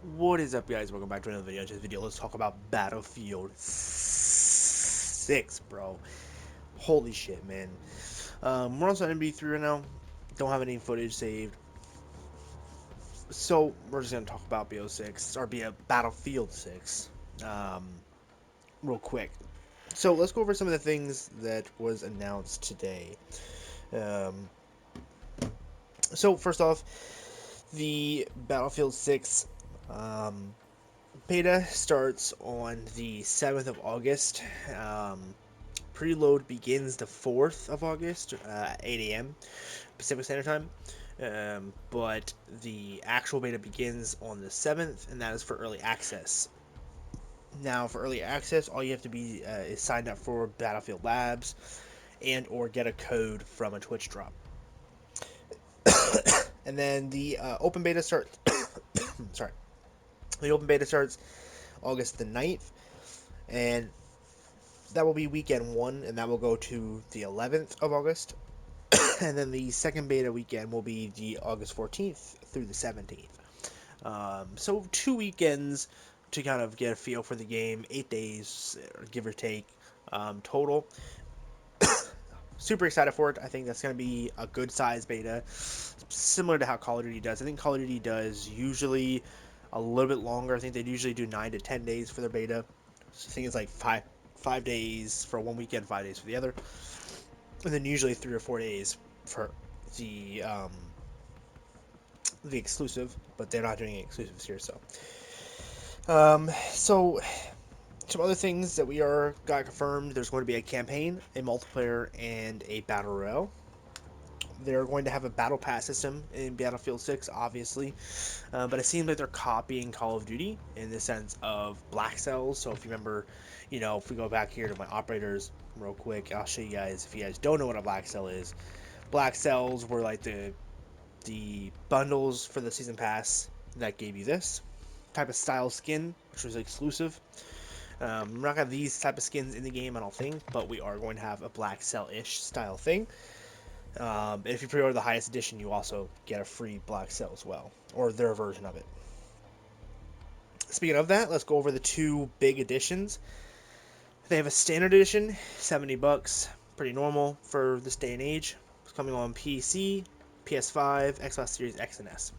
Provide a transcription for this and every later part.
What is up, guys? Welcome back to another video. In this video, let's talk about Battlefield 6, bro. Holy shit, man. We're on MB3 right now. Don't have any footage saved. So, we're just going to talk about BO6, or Battlefield 6, um, real quick. So, let's go over some of the things that was announced today. Um, so, first off, the Battlefield 6 um, beta starts on the 7th of August. Preload begins the 4th of August, 8 a.m. Pacific Standard Time. But the actual beta begins on the 7th, and that is for early access. Now, for early access, all you have to be is signed up for Battlefield Labs and or get a code from a Twitch drop. And then the open beta starts. Sorry, the open beta starts August the 9th, and that will be weekend 1, and that will go to the 11th of August. And then the second beta weekend will be the August 14th through the 17th. So 2 weekends to kind of get a feel for the game, 8 days, give or take, total. Super excited for it. I think that's going to be a good size beta, similar to how Call of Duty does. I think Call of Duty does usually a little bit longer. I think they usually do 9 to 10 days for their beta. So I think it's like five days for one weekend, 5 days for the other, and then usually 3 or 4 days for the exclusive. But they're not doing exclusives here, so some other things that we are got confirmed. There's going to be a campaign, a multiplayer, and a battle royale. They're going to have a battle pass system in Battlefield 6, obviously, but it seems like they're copying Call of Duty in the sense of black cells. So if you remember, if we go back here to my operators real quick, I'll show you guys. If you guys don't know what a black cell is, black cells were like the bundles for the season pass that gave you this type of style skin, which was exclusive. We're not gonna have these type of skins in the game, I don't think, but we are going to have a black cell-ish style thing. And if you pre-order the highest edition, you also get a free black cell as well, or their version of it. Speaking of that, let's go over the two big editions. They have a standard edition, $70, pretty normal for this day and age. It's coming on PC, PS5, Xbox Series X and S.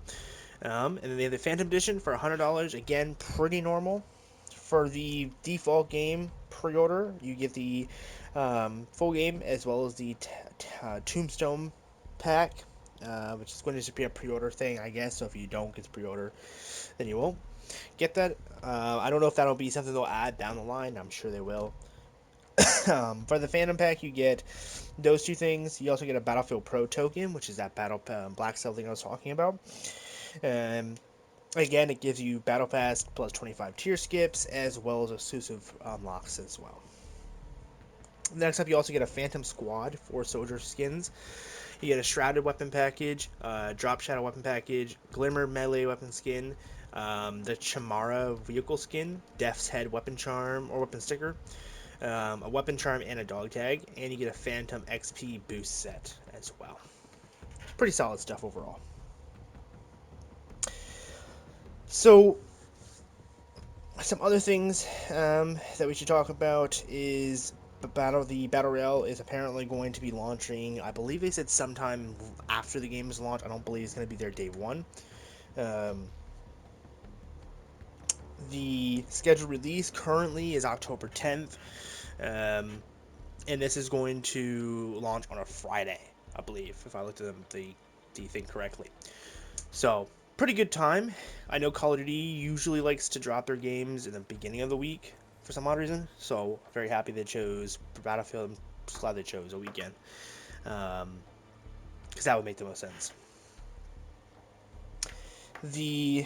And then they have the Phantom Edition for $100. Again, pretty normal. For the default game pre-order, you get the full game as well as the Tombstone pack, which is going to be a pre-order thing, I guess. So if you don't get the pre-order, then you won't get that. I don't know if that'll be something they'll add down the line. I'm sure they will. For the Phantom pack, you get those two things. You also get a Battlefield Pro token, which is that battle black cell thing I was talking about. Um, Again, it gives you Battle Pass plus 25 tier skips, as well as exclusive unlocks as well. Next up, you also get a Phantom Squad for soldier skins. You get a Shrouded weapon package, Drop Shadow weapon package, Glimmer melee weapon skin, the Chamara vehicle skin, Death's Head weapon charm or weapon sticker, a weapon charm and a dog tag, and you get a Phantom XP boost set as well. Pretty solid stuff overall. So some other things that we should talk about is the battle royale is apparently going to be launching. I believe they said sometime after the game is launched. I don't believe it's going to be there day one. Um, the scheduled release currently is October 10th, um, and this is going to launch on a Friday, I believe, if I looked at the thing correctly. So pretty good time. I know Call of Duty usually likes to drop their games in the beginning of the week for some odd reason. So very happy they chose Battlefield. I'm just glad they chose a weekend, because that would make the most sense. The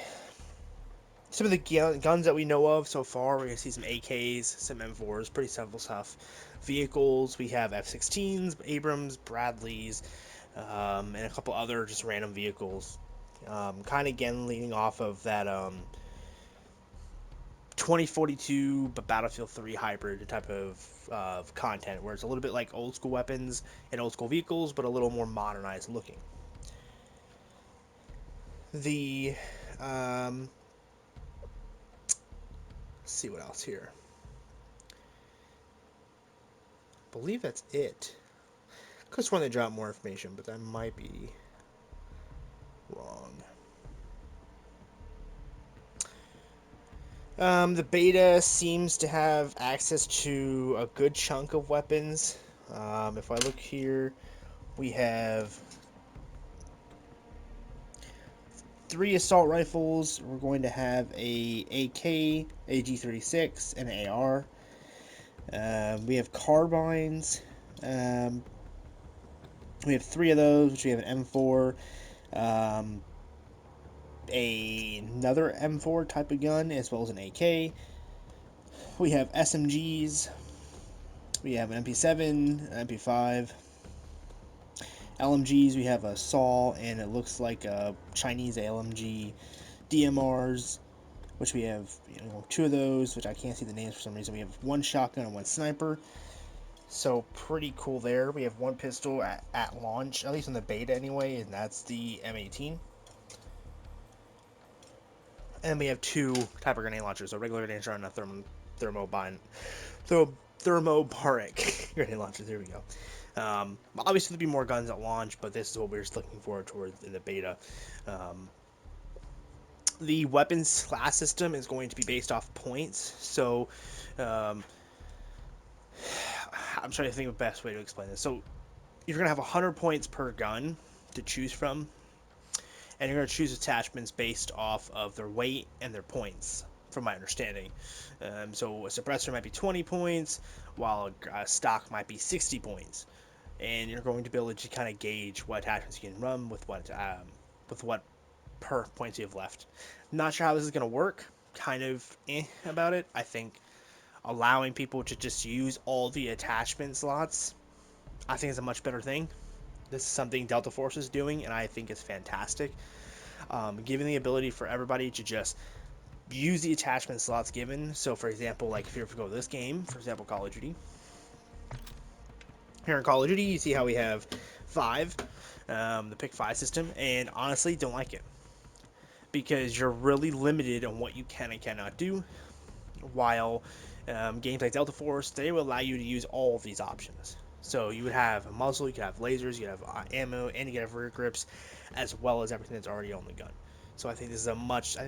Some of the guns that we know of so far, we're gonna see some AKs, some M4s, pretty simple stuff. Vehicles, we have F-16s, Abrams, Bradleys, and a couple other just random vehicles. Kind of again leaning off of that 2042 but Battlefield 3 hybrid type of content, where it's a little bit like old school weapons and old school vehicles, but a little more modernized looking. The see what else here. I believe that's it. Could have sworn they dropped more information, but that might be wrong. The beta seems to have access to a good chunk of weapons. If I look here, we have 3 assault rifles. We're going to have a AK, a G36, and an AR. We have carbines. We have 3 of those, which we have an M4, another M4 type of gun, as well as an AK. We have SMGs. We have an MP7, an MP5. LMGs, we have a SAW, and it looks like a Chinese LMG. DMRs, which we have 2 of those, which I can't see the names for some reason. We have 1 shotgun and 1 sniper. So pretty cool there. We have 1 pistol at launch, at least in the beta anyway, and that's the M18. And we have 2 type of grenade launchers, a regular grenade launcher and a thermobaric grenade launcher. There we go. Obviously, there'll be more guns at launch, but this is what we're just looking forward towards in the beta. The weapons class system is going to be based off points, so I'm trying to think of the best way to explain this. So you're going to have 100 points per gun to choose from, and you're going to choose attachments based off of their weight and their points, from my understanding. So a suppressor might be 20 points, while a stock might be 60 points. And you're going to be able to kind of gauge what attachments you can run with what per points you have left. Not sure how this is going to work. Kind of about it. I think allowing people to just use all the attachment slots, I think is a much better thing. This is something Delta Force is doing, and I think it's fantastic. Giving the ability for everybody to just use the attachment slots given. So, for example, like if you go to this game, for example, Call of Duty. Here in Call of Duty, you see how we have 5, the pick 5 system, and honestly, don't like it. Because you're really limited on what you can and cannot do, while games like Delta Force, they will allow you to use all of these options. So you would have a muzzle, you could have lasers, you could have ammo, and you could have rear grips, as well as everything that's already on the gun. So I think this is a much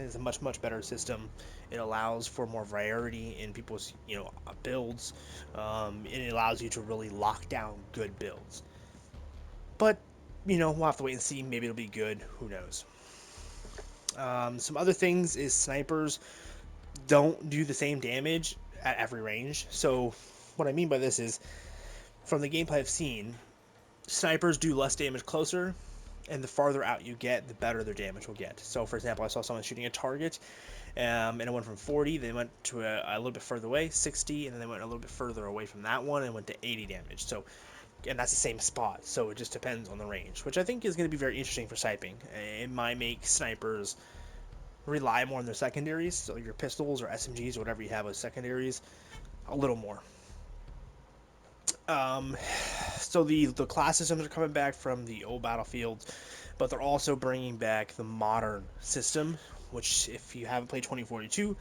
better system. It allows for more variety in people's builds, and it allows you to really lock down good builds. But we'll have to wait and see. Maybe it'll be good. Who knows? Some other things is snipers don't do the same damage at every range. So what I mean by this is, from the gameplay I've seen, snipers do less damage closer, and the farther out you get, the better their damage will get. So, for example, I saw someone shooting a target, and it went from 40, they went to a little bit further away, 60, and then they went a little bit further away from that one and went to 80 damage. So, and that's the same spot, so it just depends on the range, which I think is going to be very interesting for sniping. It might make snipers rely more on their secondaries, so your pistols or SMGs or whatever you have as secondaries, a little more. So the class systems are coming back from the old Battlefields, but they're also bringing back the modern system, which, if you haven't played 2042,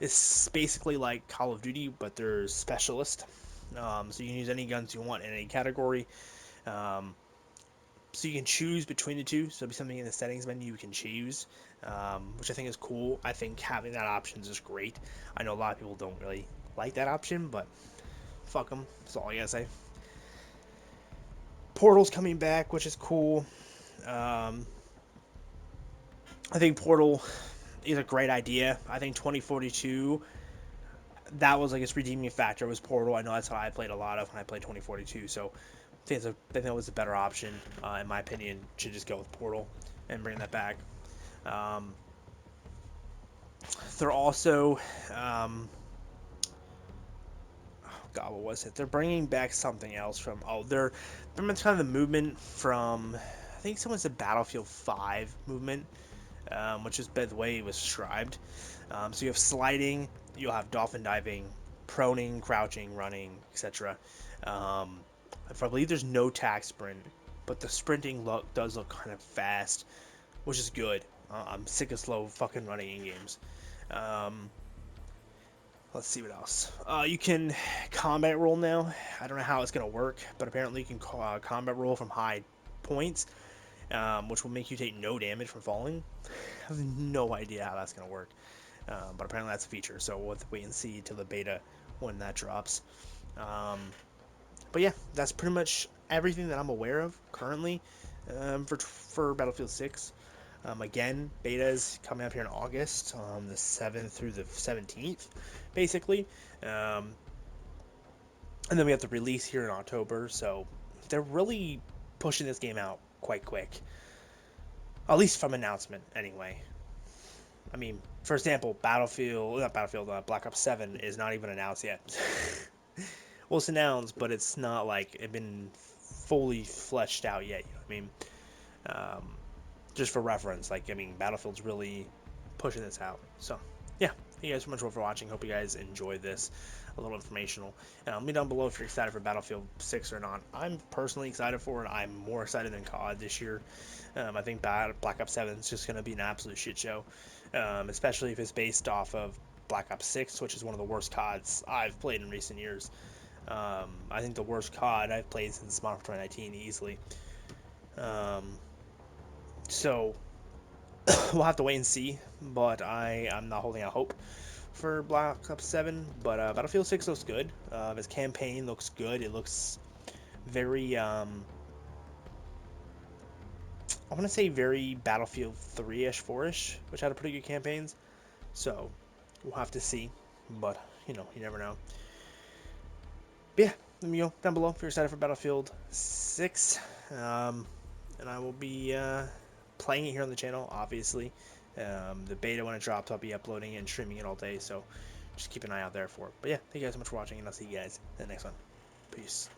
is basically like Call of Duty, but there's specialist. So you can use any guns you want in any category. So you can choose between the two. So there'll be something in the settings menu you can choose, which I think is cool. I think having that option is just great. I know a lot of people don't really like that option, but fuck them. That's all I gotta say. Portal's coming back, which is cool. I think Portal is a great idea. I think 2042, that was like its redeeming factor, was Portal. I know that's how I played a lot of when I played 2042, so I think that was a better option, in my opinion, to just go with Portal and bring that back. They're also, God, what was it? They're bringing back something else from, they're kind of the movement from, I think someone said Battlefield 5 movement, which is the way it was described. So you have sliding, you'll have dolphin diving, proning, crouching, running, etc. I believe there's no tac sprint, but the sprinting does look kind of fast, which is good. I'm sick of slow fucking running in games. Let's see what else. You can combat roll now. I don't know how it's gonna work, but apparently you can combat roll from high points, which will make you take no damage from falling. I have no idea how that's gonna work, but apparently that's a feature. So we'll have to wait and see till the beta when that drops. Um, but yeah, that's pretty much everything that I'm aware of currently for Battlefield 6. Again, beta is coming up here in August, the 7th through the 17th, basically. Um, and then we have the release here in October, so they're really pushing this game out quite quick. At least from announcement, anyway. I mean, for example, Black Ops 7 is not even announced yet. Well, it's announced, but it's not like it been fully fleshed out yet. You know what I mean? Um, just for reference, like I mean, Battlefield's really pushing this out. So yeah, thank you guys so much for watching. Hope you guys enjoyed this. A little informational. Let me down below if you're excited for Battlefield 6 or not. I'm personally excited for it. I'm more excited than COD this year. I think Black Ops 7 is just going to be an absolute shit show, especially if it's based off of Black Ops 6, which is one of the worst CODs I've played in recent years. I think the worst COD I've played since Modern Warfare 2019 easily. So we'll have to wait and see, but I'm not holding out hope for Black Ops 7. But Battlefield 6 looks good. His campaign looks good. It looks very, I want to say very Battlefield 3-ish, 4-ish, which had a pretty good campaigns. So we'll have to see, but you know, you never know. But yeah, let me know down below if you're excited for Battlefield 6. And I will be playing it here on the channel, obviously. The beta, when it drops, I'll be uploading it and streaming it all day, so just keep an eye out there for it. But yeah, thank you guys so much for watching, and I'll see you guys in the next one. Peace.